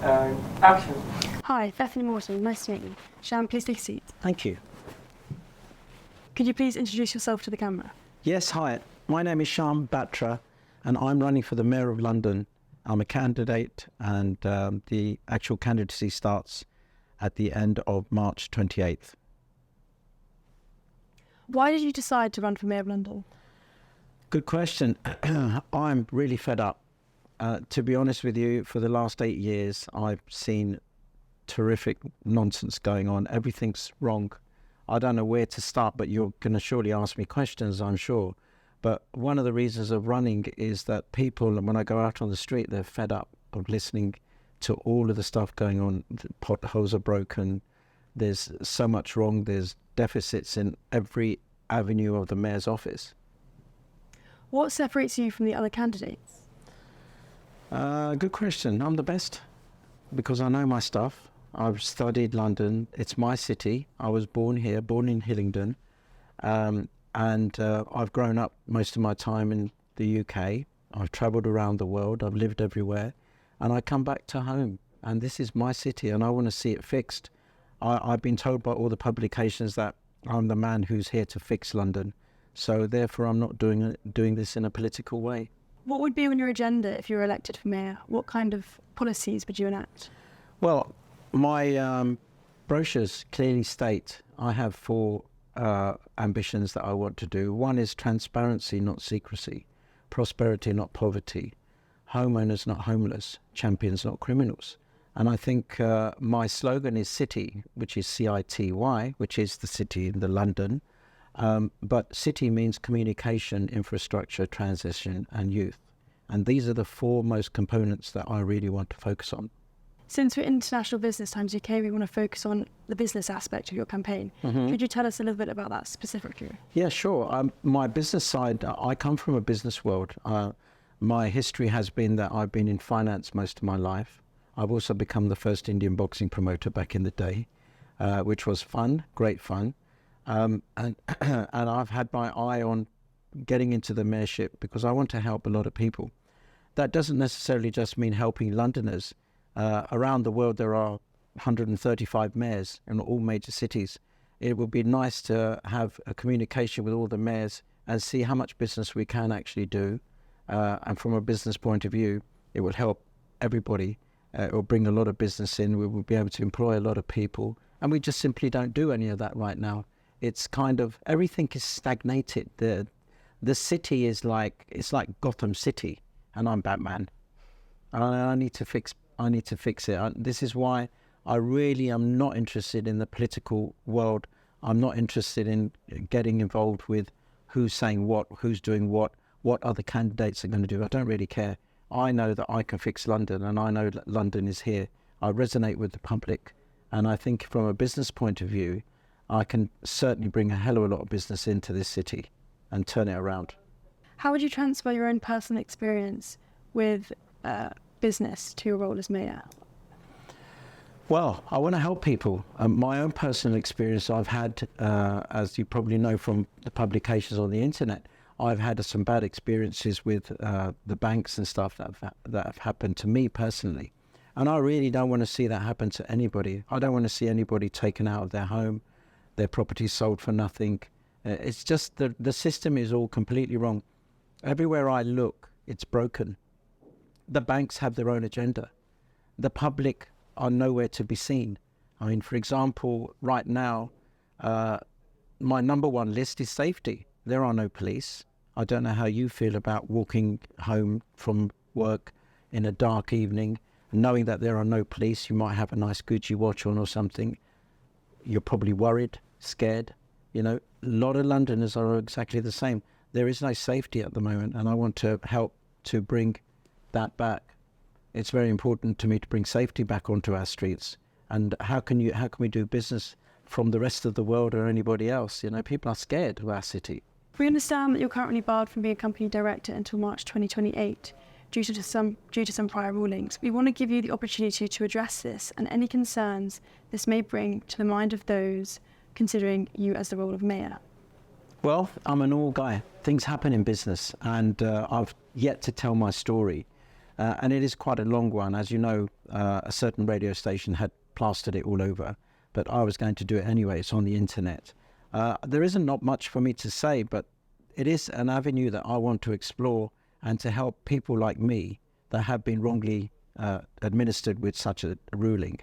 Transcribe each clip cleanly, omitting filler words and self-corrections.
Action. Hi, Bethany Morton. Nice to meet you. Shyam, please take a seat. Thank you. Could you please introduce yourself to the camera? Yes, hi. My name is Shyam Batra, and I'm running for the Mayor of London. I'm a candidate, and the actual candidacy starts at the end of March 28th. Why did you decide to run for Mayor of London? Good question. I'm really fed up. To be honest with you, for the last 8 years, I've seen terrific nonsense going on. Everything's wrong. I don't know where to start, but you're going to surely ask me questions, I'm sure. But one of the reasons of running is that people, when I go out on the street, they're fed up of listening to all of the stuff going on. The potholes are broken. There's so much wrong. There's deficits in every avenue of the mayor's office. What separates you from the other candidates? Good question. I'm the best because I know my stuff. I've studied London. It's my city. I was born here, born in Hillingdon. And I've grown up most of my time in the UK. I've travelled around the world. I've lived everywhere. And I come back to home. And this is my city and I want to see it fixed. I've been told by all the publications that I'm the man who's here to fix London. So therefore, I'm not doing this in a political way. What would be on your agenda if you were elected for mayor? What kind of policies would you enact? Well, my brochures clearly state I have 4 ambitions that I want to do. One is transparency, not secrecy. Prosperity, not poverty. Homeowners, not homeless. Champions, not criminals. And I think my slogan is City, which is CITY, which is the city in the London. But city means communication, infrastructure, transition and youth. And these are the 4 most components that I really want to focus on. Since we're International Business Times UK, we want to focus on the business aspect of your campaign. Could you tell us a little bit about that specifically? Yeah, sure. My business side, I come from a business world. My history has been that I've been in finance most of my life. I've also become the first Indian boxing promoter back in the day, which was fun, great fun. And I've had my eye on getting into the mayorship because I want to help a lot of people. That doesn't necessarily just mean helping Londoners. Around the world, there are 135 mayors in all major cities. It would be nice to have a communication with all the mayors and see how much business we can actually do. And from a business point of view, it will help everybody. It will bring a lot of business in. We will be able to employ a lot of people. And we just simply don't do any of that right now. It's kind of, everything is stagnated. The city is like, it's like Gotham City, and I'm Batman. And I need to fix it. This is why I really am not interested in the political world. I'm not interested in getting involved with who's saying what, who's doing what other candidates are going to do. I don't really care. I know that I can fix London, and I know that London is here. I resonate with the public, and I think from a business point of view, I can certainly bring a hell of a lot of business into this city and turn it around. How would you transfer your own personal experience with business to your role as mayor? Well, I want to help people. My own personal experience I've had, as you probably know from the publications on the internet, I've had some bad experiences with the banks and stuff that have happened to me personally. And I really don't want to see that happen to anybody. I don't want to see anybody taken out of their home, their property sold for nothing. It's just the system is all completely wrong. Everywhere I look, it's broken. The banks have their own agenda. The public are nowhere to be seen. I mean, for example, right now, my number 1 list is safety. There are no police. I don't know how you feel about walking home from work in a dark evening, knowing that there are no police. You might have a nice Gucci watch on or something. You're probably worried, scared. You know, a lot of Londoners are exactly the same. There is no safety at the moment, and I want to help to bring that back. It's very important to me to bring safety back onto our streets. And how can we do business from the rest of the world or anybody else? You know, people are scared of our city. We understand that you're currently barred from being a company director until March 2028 due to some prior rulings. We want to give you the opportunity to address this and any concerns this may bring to the mind of those considering you as the role of mayor. Well, I'm an all guy. Things happen in business, and I've yet to tell my story. And it is quite a long one. As you know, a certain radio station had plastered it all over, but I was going to do it anyway. It's on the internet. There isn't not much for me to say, but it is an avenue that I want to explore and to help people like me that have been wrongly administered with such a ruling.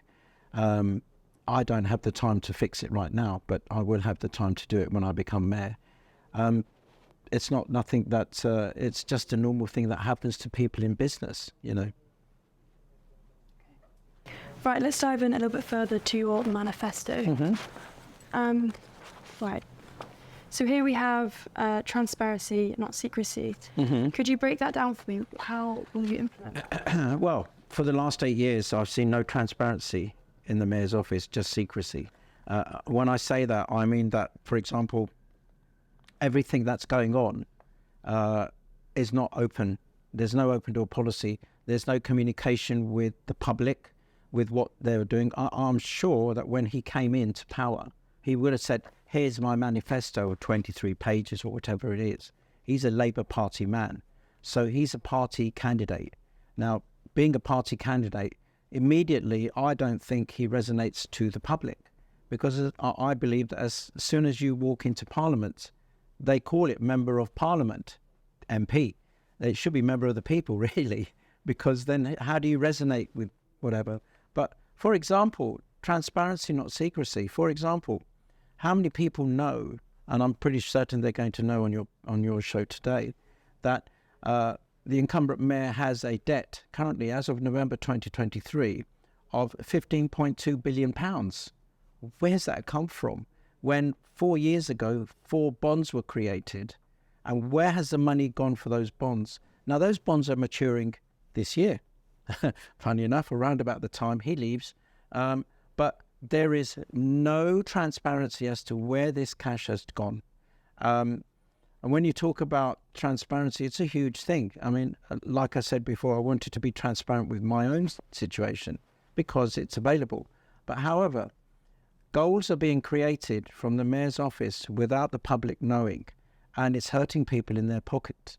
I don't have the time to fix it right now, but I will have the time to do it when I become mayor. It's not nothing that, it's just a normal thing that happens to people in business, you know. Right, let's dive in a little bit further to your manifesto. Mm-hmm. Right. So here we have transparency, not secrecy. Mm-hmm. Could you break that down for me? How will you implement it? Well, for the last 8 years, I've seen no transparency in the mayor's office, just secrecy. When I say that, I mean that, for example, everything that's going on is not open. There's no open door policy. There's no communication with the public, with what they're doing. I'm sure that when he came into power, he would have said, here's my manifesto of 23 pages or whatever it is. He's a Labour Party man. So he's a party candidate. Now, being a party candidate, immediately, I don't think he resonates to the public, because I believe that as soon as you walk into Parliament, they call it Member of Parliament, MP. It should be Member of the People, really, because then how do you resonate with whatever? But, for example, transparency, not secrecy. For example, how many people know, and I'm pretty certain they're going to know on your show today, that the incumbent mayor has a debt currently, as of November 2023, of £15.2 billion. Where's that come from? When 4 years ago, 4 bonds were created, and where has the money gone for those bonds? Now, those bonds are maturing this year. Funny enough, around about the time he leaves. But there is no transparency as to where this cash has gone. And when you talk about transparency, it's a huge thing. I mean, like I said before, I wanted to be transparent with my own situation because it's available. But however, goals are being created from the mayor's office without the public knowing, and it's hurting people in their pockets.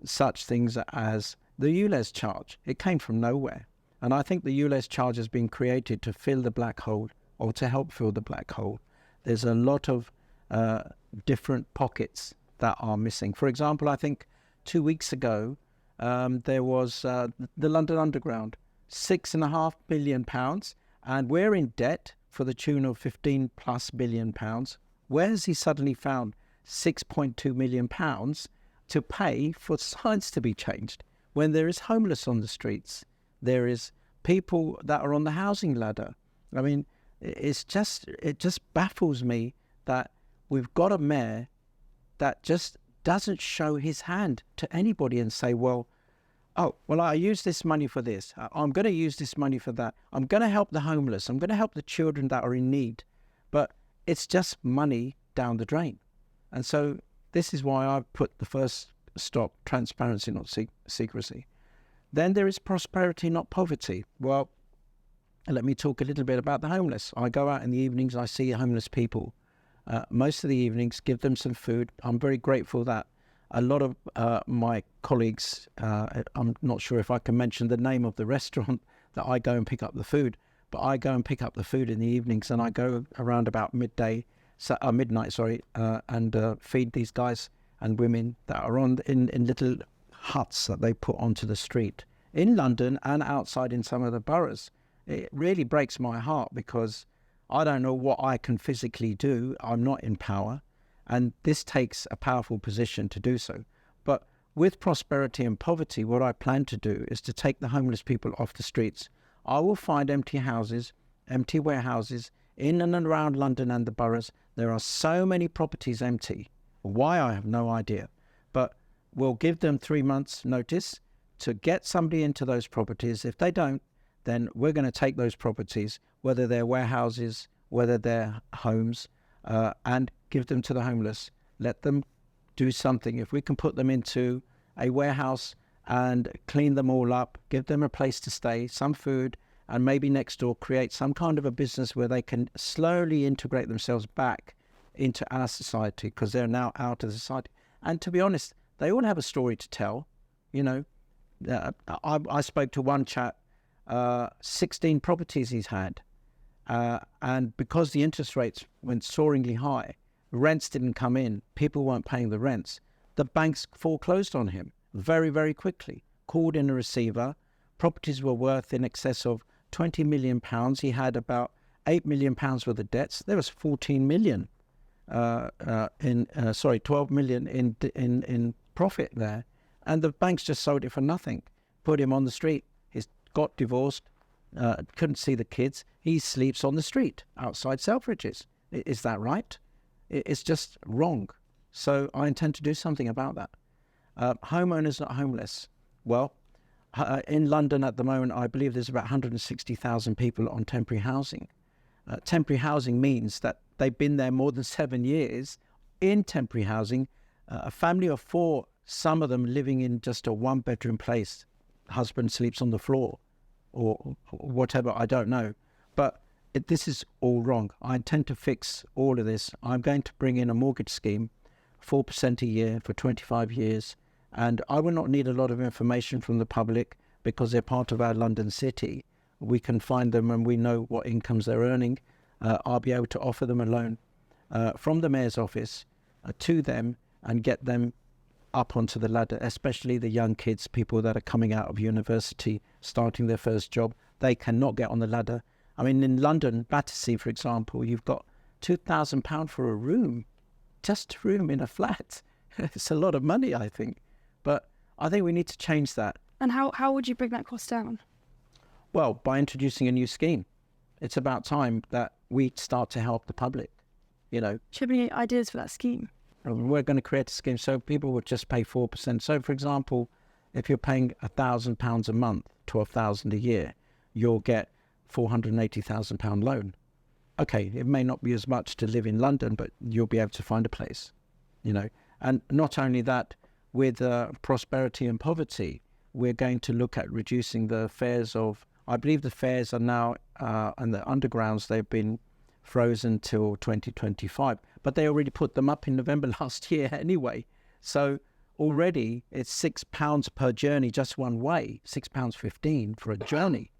Such things as the ULEZ charge. It came from nowhere. And I think the ULEZ charge has been created to fill the black hole, or to help fill the black hole. There's a lot of different pockets that are missing. For example, I think 2 weeks ago, there was the London Underground, £6.5 billion, and we're in debt for the tune of 15 plus billion pounds. Where has he suddenly found £6.2 million to pay for signs to be changed when there is homeless on the streets? There is people that are on the housing ladder. I mean, it just baffles me that we've got a mayor that just doesn't show his hand to anybody and say, well, I use this money for this. I'm going to use this money for that. I'm going to help the homeless. I'm going to help the children that are in need. But it's just money down the drain. And so this is why I've put the first stop, transparency, not secrecy. Then there is prosperity, not poverty. Well, let me talk a little bit about the homeless. I go out in the evenings, I see homeless people. Most of the evenings, give them some food. I'm very grateful that a lot of my colleagues, I'm not sure if I can mention the name of the restaurant that I go and pick up the food, but I go and pick up the food in the evenings, and I go around about midnight, and feed these guys and women that are in little huts that they put onto the street in London and outside in some of the boroughs. It really breaks my heart because I don't know what I can physically do. I'm not in power, and this takes a powerful position to do so. But with prosperity and poverty, what I plan to do is to take the homeless people off the streets. I will find empty houses, empty warehouses in and around London and the boroughs. There are so many properties empty. Why, I have no idea. But we'll give them 3 months notice to get somebody into those properties. If they don't, then we're going to take those properties, whether they're warehouses, whether they're homes, and give them to the homeless. Let them do something. If we can put them into a warehouse and clean them all up, give them a place to stay, some food, and maybe next door create some kind of a business where they can slowly integrate themselves back into our society, because they're now out of society. And to be honest, they all have a story to tell. You know, I spoke to one chap, 16 properties he's had. And because the interest rates went soaringly high, rents didn't come in, people weren't paying the rents, the banks foreclosed on him very, very quickly, called in a receiver. Properties were worth in excess of £20 million. He had about £8 million worth of debts. There was 14 million, 12 million in profit there. And the banks just sold it for nothing, put him on the street. He's got divorced, couldn't see the kids. He sleeps on the street outside Selfridges. Is that right? It's just wrong. So I intend to do something about that. Homeowners not homeless. Well, in London at the moment, I believe there's about 160,000 people on temporary housing. Temporary housing means that they've been there more than 7 years in temporary housing. A family of four, some of them living in just a one-bedroom place. Husband sleeps on the floor or whatever, I don't know. But this is all wrong. I intend to fix all of this. I'm going to bring in a mortgage scheme, 4% a year for 25 years. And I will not need a lot of information from the public because they're part of our London city. We can find them and we know what incomes they're earning. I'll be able to offer them a loan from the Mayor's office to them and get them up onto the ladder, especially the young kids, people that are coming out of university, starting their first job. They cannot get on the ladder. I mean, in London, Battersea, for example, you've got £2,000 for a room, just a room in a flat. It's a lot of money, I think. But I think we need to change that. And how would you bring that cost down? Well, by introducing a new scheme. It's about time that we start to help the public, you know. Do you have any ideas for that scheme? We're going to create a scheme so people would just pay 4%. So, for example, if you're paying £1,000 a month, £12,000 a year, you'll get £480,000 loan. Okay, it may not be as much to live in London, but you'll be able to find a place, you know. And not only that, with prosperity and poverty, we're going to look at reducing the fares of, I believe the fares are now, and the undergrounds, they've been frozen till 2025, but they already put them up in November last year anyway. So already it's £6 per journey, just one way, £6.15 for a journey.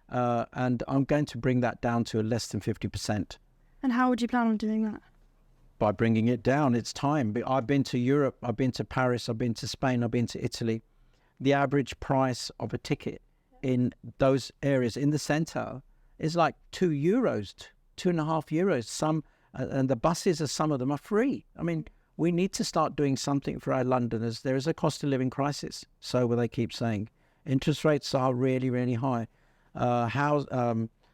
And I'm going to bring that down to less than 50%. And how would you plan on doing that? By bringing it down. It's time. I've been to Europe, I've been to Paris, I've been to Spain, I've been to Italy. The average price of a ticket in those areas in the centre is like €2, €2.50. Some, and the buses, some of them are free. I mean, we need to start doing something for our Londoners. There is a cost of living crisis. So what they keep saying, interest rates are really, really high.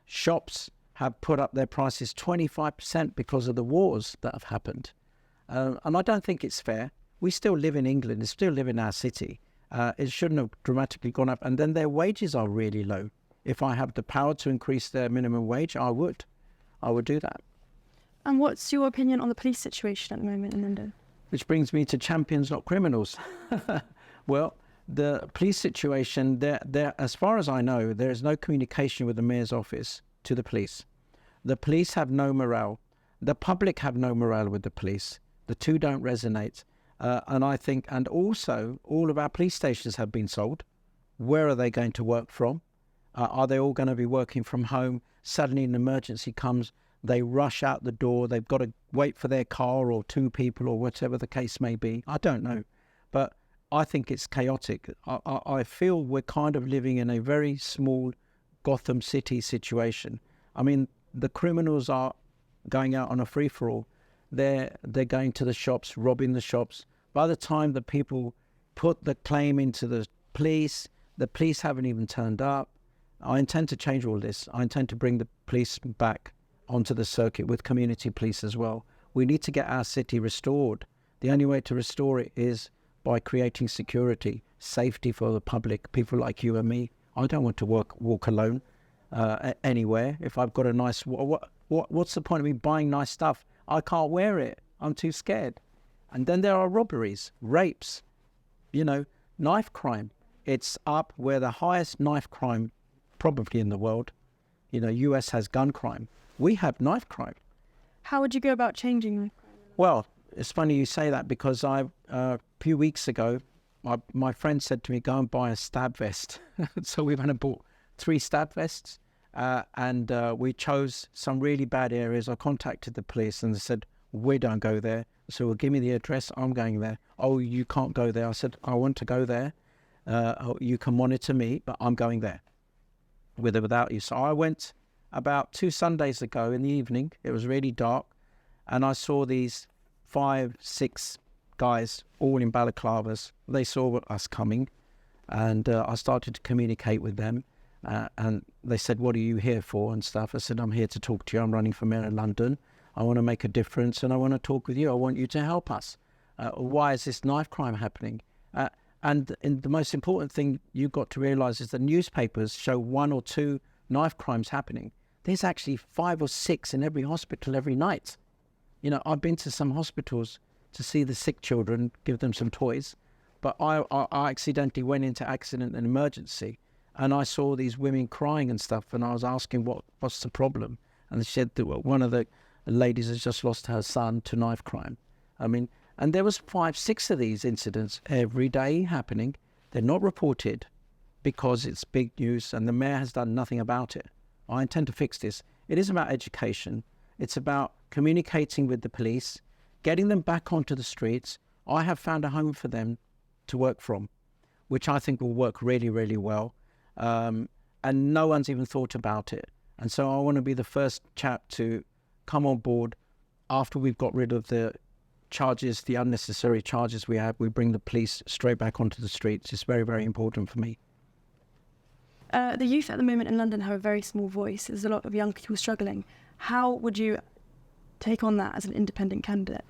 Shops have put up their prices 25% because of the wars that have happened. And I don't think it's fair. We still live in England, we still live in our city. It shouldn't have dramatically gone up. And then their wages are really low. If I have the power to increase their minimum wage, I would do that. And what's your opinion on the police situation at the moment in London? Which brings me to champions, not criminals. Well, the police situation, there, as far as I know, there is no communication with the Mayor's office to the police. The police have no morale. The public have no morale with the police. The two don't resonate. And I think, and also all of our police stations have been sold. Where are they going to work from? Are they all going to be working from home? Suddenly an emergency comes, they rush out the door. They've got to wait for their car or two people or whatever the case may be. I don't know. But I think it's chaotic. I feel we're kind of living in a very small Gotham City situation. I mean, the criminals are going out on a free-for-all. They're going to the shops, robbing the shops. By the time the people put the claim into the police haven't even turned up. I intend to change all this. I intend to bring the police back onto the circuit with community police as well. We need to get our city restored. The only way to restore it is by creating security, safety for the public, people like you and me. I don't want to walk alone anywhere. If I've got a nice... What's the point of me buying nice stuff? I can't wear it. I'm too scared. And then there are robberies, rapes, knife crime. It's up. We're the highest knife crime probably in the world. US has gun crime. We have knife crime. How would you go about changing that? Well, it's funny you say that because a few weeks ago, my friend said to me, go and buy a stab vest. So we went and bought 3 stab vests, and we chose some really bad areas. I contacted the police and they said, we don't go there. So, well, give me the address, I'm going there. Oh, you can't go there. I said, I want to go there. You can monitor me, but I'm going there, with or without you. So I went about 2 Sundays ago in the evening. It was really dark, and I saw these 5, 6 guys, all in balaclavas. They saw us coming, and I started to communicate with them. And they said, what are you here for and stuff? I said, I'm here to talk to you. I'm running for Mayor of London. I want to make a difference, and I want to talk with you. I want you to help us. Why is this knife crime happening? And the most important thing you've got to realise is the newspapers show 1 or 2 knife crimes happening. There's actually 5 or 6 in every hospital every night. You know, I've been to some hospitals to see the sick children, give them some toys, but I accidentally went into accident and emergency, and I saw these women crying and stuff, and I was asking what's the problem, and they said that one of the ladies has just lost her son to knife crime. I mean, and there was 5, 6 of these incidents every day happening. They're not reported because it's big news, and the mayor has done nothing about it. I intend to fix this. It is about education. It's about communicating with the police, getting them back onto the streets. I have found a home for them to work from, which I think will work really, really well. And no one's even thought about it. And so I want to be the first chap to come on board after we've got rid of the charges, the unnecessary charges we have. We bring the police straight back onto the streets. It's very, very important for me. The youth at the moment in London have a very small voice. There's a lot of young people struggling. How would you take on that as an independent candidate?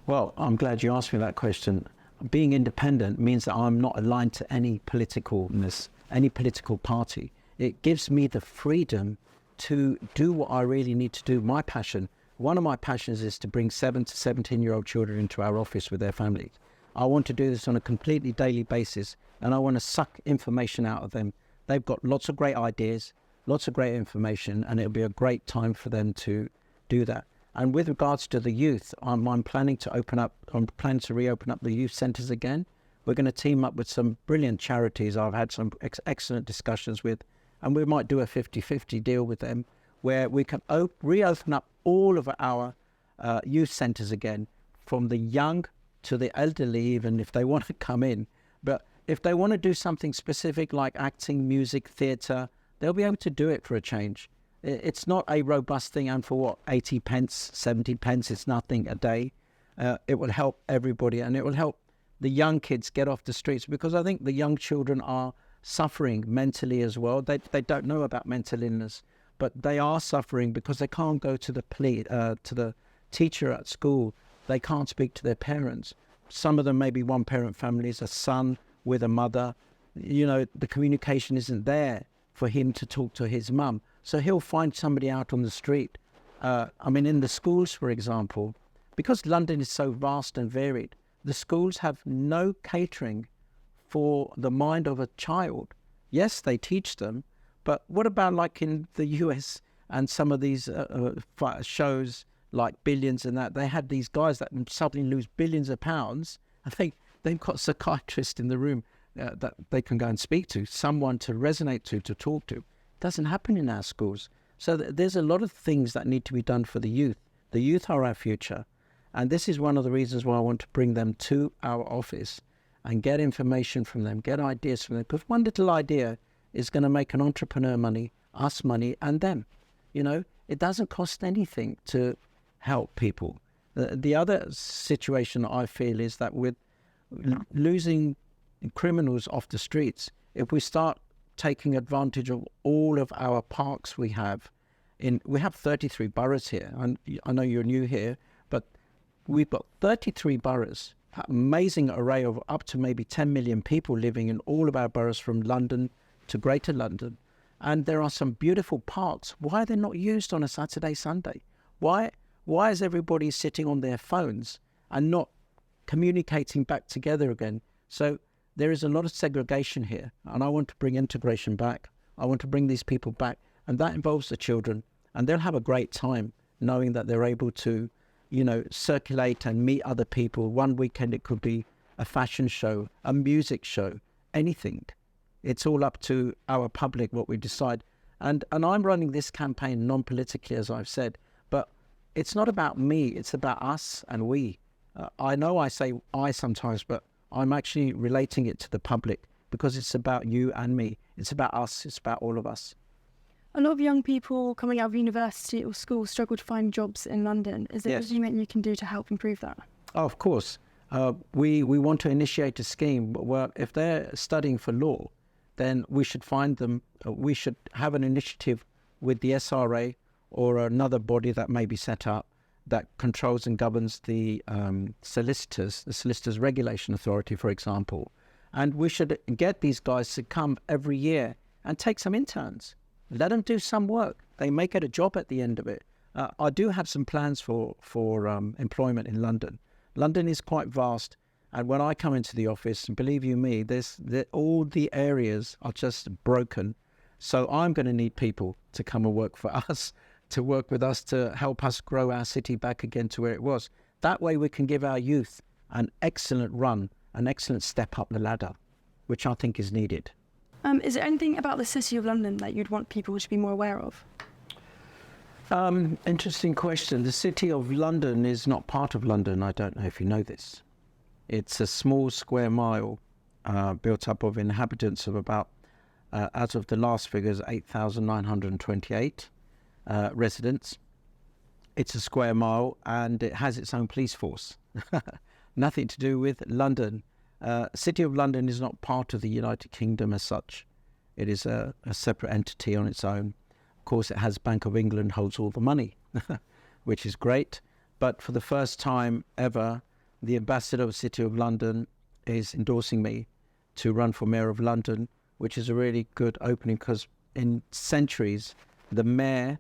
Well, I'm glad you asked me that question. Being independent means that I'm not aligned to any politicalness, any political party. It gives me the freedom to do what I really need to do. My passion, one of my passions is to bring 7 to 17-year-old children into our office with their families. I want to do this on a completely daily basis, and I want to suck information out of them. They've got lots of great ideas, lots of great information, and it'll be a great time for them to do that. And with regards to the youth, I'm planning to reopen up the youth centres again. We're going to team up with some brilliant charities I've had some excellent discussions with, and we might do a 50-50 deal with them where we can reopen up all of our youth centres again, from the young to the elderly, even if they want to come in. But if they want to do something specific like acting, music, theatre, they'll be able to do it for a change. It's not a robust thing, and for what, 80 pence, 70 pence, it's nothing a day. It will help everybody, and it will help the young kids get off the streets, because I think the young children are suffering mentally as well. They don't know about mental illness, but they are suffering because they can't go to the teacher at school. They can't speak to their parents. Some of them may be one-parent families, a son with a mother. You know, the communication isn't there for him to talk to his mum. So he'll find somebody out on the street. I mean, in the schools, for example, because London is so vast and varied, the schools have no catering for the mind of a child. Yes, they teach them, but what about like in the US and some of these shows like Billions and that, they had these guys that suddenly lose billions of pounds. I think they've got psychiatrists in the room that they can go and speak to, someone to resonate to talk to. It doesn't happen in our schools. So there's a lot of things that need to be done for the youth. The youth are our future. And this is one of the reasons why I want to bring them to our office and get information from them, get ideas from them. Because one little idea is going to make an entrepreneur money, us money, and them. You know, it doesn't cost anything to help people. The other situation I feel is that with losing criminals off the streets, if we start taking advantage of all of our parks we have, we have 33 boroughs here. And I know you're new here, but we've got 33 boroughs, amazing array of up to maybe 10 million people living in all of our boroughs, from London to Greater London. And there are some beautiful parks. Why are they not used on a Saturday, Sunday? Why is everybody sitting on their phones and not communicating back together again? So there is a lot of segregation here, and I want to bring integration back. I want to bring these people back, and that involves the children, and they'll have a great time knowing that they're able to, you know, circulate and meet other people. One weekend it could be a fashion show, a music show, anything. It's all up to our public what we decide. And I'm running this campaign non-politically, as I've said, but it's not about me, it's about us and we. I know I say I sometimes, but I'm actually relating it to the public because it's about you and me. It's about us, it's about all of us. A lot of young people coming out of university or school struggle to find jobs in London. Is there anything that you can do to help improve that? Oh, of course. We want to initiate a scheme where if they're studying for law, then we should find them, we should have an initiative with the SRA or another body that may be set up that controls and governs the Solicitors Regulation Authority, for example. And we should get these guys to come every year and take some interns. Let them do some work. They may get a job at the end of it. I do have some plans for employment in London. London is quite vast. And when I come into the office, believe you me, all the areas are just broken. So I'm going to need people to come and work for us, to work with us, to help us grow our city back again to where it was. That way we can give our youth an excellent run, an excellent step up the ladder, which I think is needed. Is there anything about the City of London that you'd want people to be more aware of? Interesting question. The City of London is not part of London. I don't know if you know this. It's a small square mile built up of inhabitants of about, as of the last figures, 8,928 residents. It's a square mile and it has its own police force. Nothing to do with London. City of London is not part of the United Kingdom as such. It is a separate entity on its own. Of course, it has Bank of England holds all the money, which is great. But for the first time ever, the ambassador of the City of London is endorsing me to run for Mayor of London, which is a really good opening because in centuries, the Mayor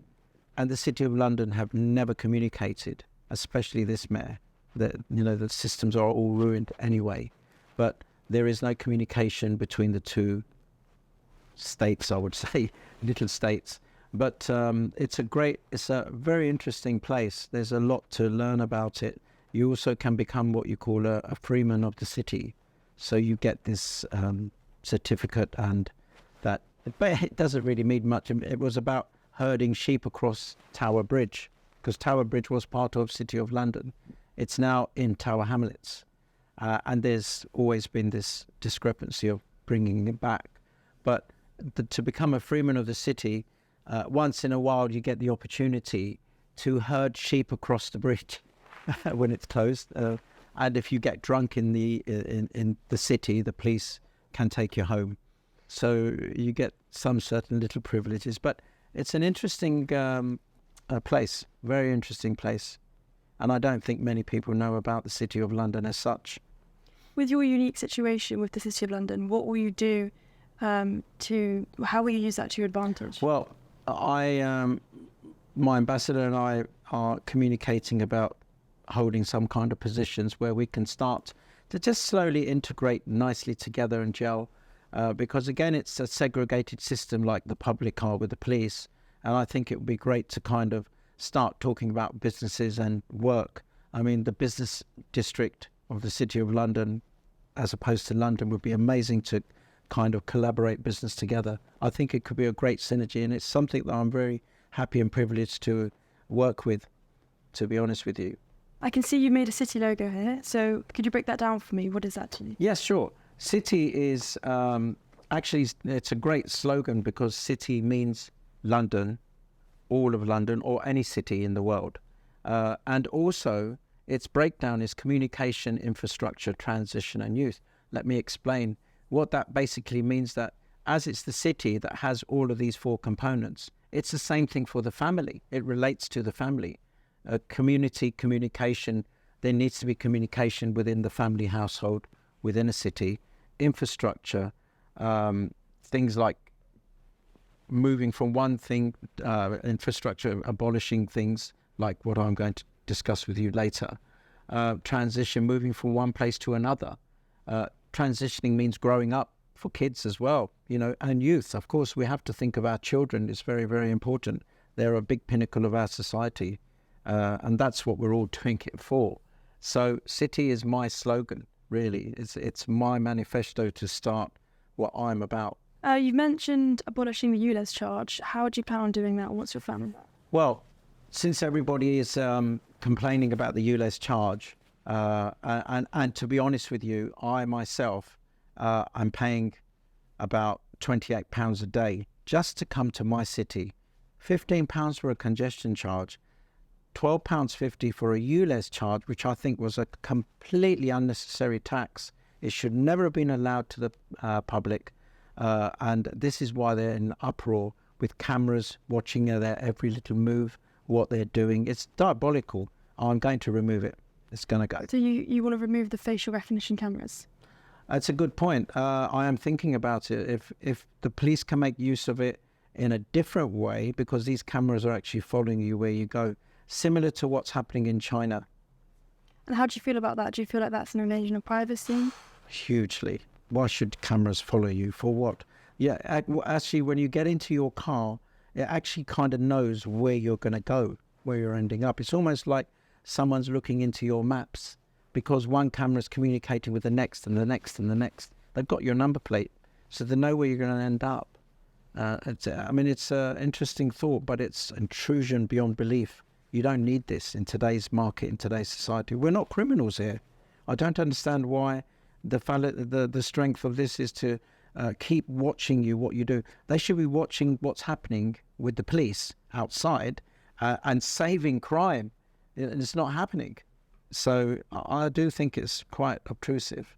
and the City of London have never communicated, especially this Mayor. The systems are all ruined anyway. But there is no communication between the two states, I would say, little states. But it's a very interesting place. There's a lot to learn about it. You also can become what you call a freeman of the city. So you get this certificate and that, but it doesn't really mean much. It was about herding sheep across Tower Bridge because Tower Bridge was part of City of London. It's now in Tower Hamlets. And there's always been this discrepancy of bringing it back. But to become a freeman of the city, once in a while you get the opportunity to herd sheep across the bridge when it's closed. And if you get drunk in the city, the police can take you home. So you get some certain little privileges. But it's an interesting place, very interesting place. And I don't think many people know about the City of London as such. With your unique situation with the City of London, what will you do how will you use that to your advantage? Well, my ambassador and I are communicating about holding some kind of positions where we can start to just slowly integrate nicely together and gel. Because again, it's a segregated system like the public are with the police. And I think it would be great to kind of start talking about businesses and work. I mean, the business district of the City of London, as opposed to London, would be amazing to kind of collaborate business together. I think it could be a great synergy, and it's something that I'm very happy and privileged to work with, to be honest with you. I can see you made a city logo here, so could you break that down for me? What is that to you? Yes, sure. City is, actually, it's a great slogan because city means London, all of London, or any city in the world. And also, its breakdown is communication, infrastructure, transition, and youth. Let me explain. What that basically means that as it's the city that has all of these four components, it's the same thing for the family. It relates to the family. Community, communication, there needs to be communication within the family household, within a city. Infrastructure, things like moving from one thing, infrastructure, abolishing things like what I'm going to discuss with you later. Transition, moving from one place to another. Transitioning means growing up for kids as well, and youth. Of course, we have to think of our children. It's very, very important. They're a big pinnacle of our society, and that's what we're all doing it for. So city is my slogan. really. It's my manifesto to start what I'm about. You mentioned abolishing the ULEZ charge. How do you plan on doing that? What's your plan on that? Well, since everybody is complaining about the ULEZ charge, and to be honest with you, I myself, I'm paying about £28 a day just to come to my city. £15 for a congestion charge, £12.50 for a ULEZ charge, which I think was a completely unnecessary tax. It should never have been allowed to the public. And this is why they're in uproar, with cameras watching their every little move, what they're doing. It's diabolical. I'm going to remove it. It's going to go. So you want to remove the facial recognition cameras? That's a good point. I am thinking about it. If the police can make use of it in a different way, because these cameras are actually following you where you go, similar to what's happening in China. And how do you feel about that? Do you feel like that's an invasion of privacy? Hugely. Why should cameras follow you? For what? Yeah, actually, when you get into your car, it actually kind of knows where you're going to go, where you're ending up. It's almost like someone's looking into your maps, because one camera's communicating with the next and the next and the next. They've got your number plate, so they know where you're going to end up. It's an interesting thought, but it's intrusion beyond belief. You don't need this in today's market, in today's society. We're not criminals here. I don't understand why the strength of this is to keep watching you, what you do. They should be watching what's happening with the police outside and saving crime. It's not happening. So I do think it's quite obtrusive.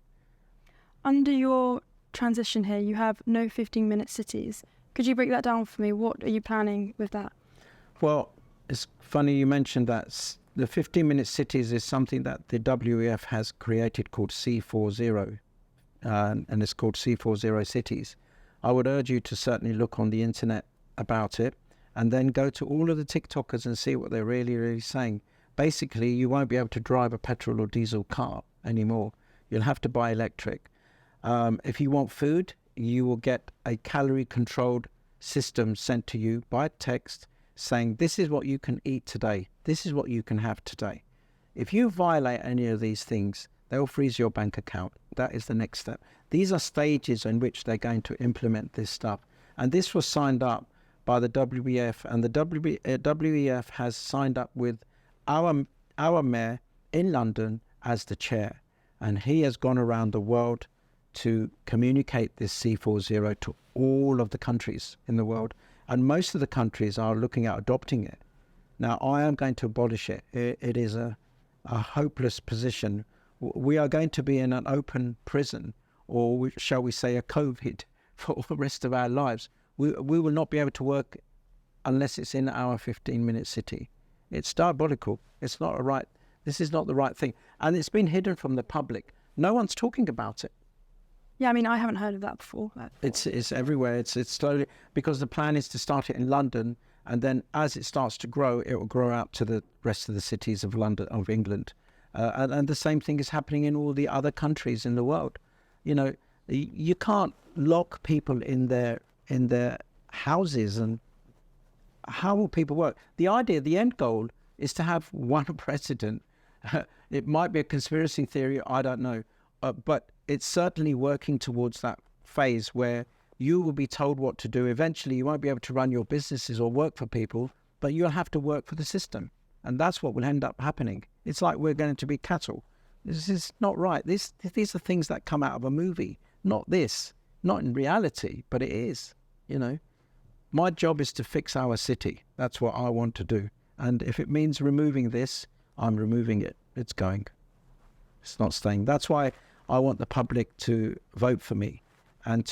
Under your transition here, you have no 15-minute cities. Could you break that down for me? What are you planning with that? Well, it's funny you mentioned that. The 15-minute cities is something that the WEF has created called C40, and it's called C40 cities. I would urge you to certainly look on the internet about it, and then go to all of the TikTokers and see what they're really saying. Basically, you won't be able to drive a petrol or diesel car anymore. You'll have to buy electric. If you want food, you will get a calorie-controlled system sent to you by text saying, this is what you can eat today. This is what you can have today. If you violate any of these things, they'll freeze your bank account. That is the next step. These are stages in which they're going to implement this stuff. And this was signed up by the WEF, and the WEF has signed up with our mayor in London as the chair. And he has gone around the world to communicate this C40 to all of the countries in the world. And most of the countries are looking at adopting it. Now, I am going to abolish it. It is a hopeless position. We are going to be in an open prison, or shall we say a COVID, for the rest of our lives. We will not be able to work unless it's in our 15-minute city. It's diabolical. It's not right. This is not the right thing. And it's been hidden from the public. No one's talking about it. Yeah, I mean, I haven't heard of that before. It's everywhere. It's slowly, because the plan is to start it in London, and then as it starts to grow, it will grow out to the rest of the cities of London, of England, and the same thing is happening in all the other countries in the world. You know, you can't lock people in their houses, and how will people work? The idea, the end goal, is to have one president. It might be a conspiracy theory, I don't know, but it's certainly working towards that phase where you will be told what to do. Eventually, you won't be able to run your businesses or work for people, but you'll have to work for the system. And that's what will end up happening. It's like we're going to be cattle. This is not right. These are things that come out of a movie, not this, not in reality, but it is, you know. My job is to fix our city. That's what I want to do. And if it means removing this, I'm removing it. It's going. It's not staying. That's why I want the public to vote for me, and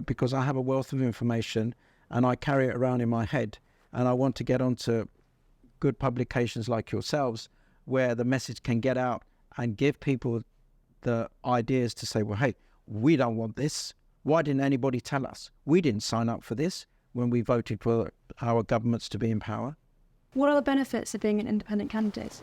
because I have a wealth of information and I carry it around in my head, and I want to get onto good publications like yourselves where the message can get out and give people the ideas to say, well, hey, we don't want this. Why didn't anybody tell us? We didn't sign up for this when we voted for our governments to be in power. What are the benefits of being an independent candidate?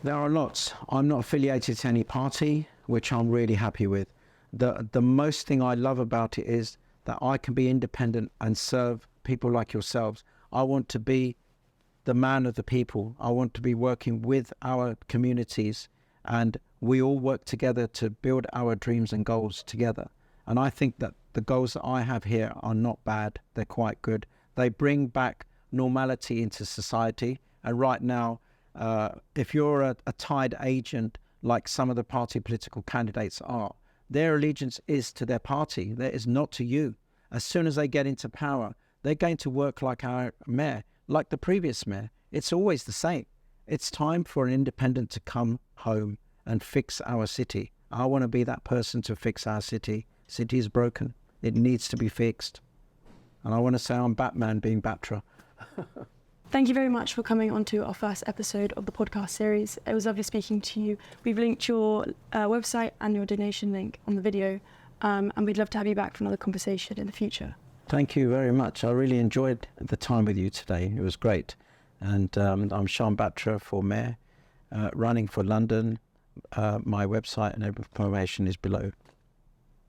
There are lots. I'm not affiliated to any party, which I'm really happy with. The most thing I love about it is that I can be independent and serve people like yourselves. I want to be the man of the people. I want to be working with our communities and we all work together to build our dreams and goals together. And I think that the goals that I have here are not bad. They're quite good. They bring back normality into society. And right now, if you're a tied agent, like some of the party political candidates are, their allegiance is to their party. That is not to you. As soon as they get into power, they're going to work like our mayor, like the previous mayor. It's always the same. It's time for an independent to come home and fix our city. I want to be that person to fix our city. City is broken. It needs to be fixed. And I want to say I'm Batman being Batra. Thank you very much for coming on to our first episode of the podcast series. It was lovely speaking to you. We've linked your website and your donation link on the video, and we'd love to have you back for another conversation in the future. Thank you very much. I really enjoyed the time with you today. It was great. And I'm Shyam Batra for Mayor, running for London. My website and information is below.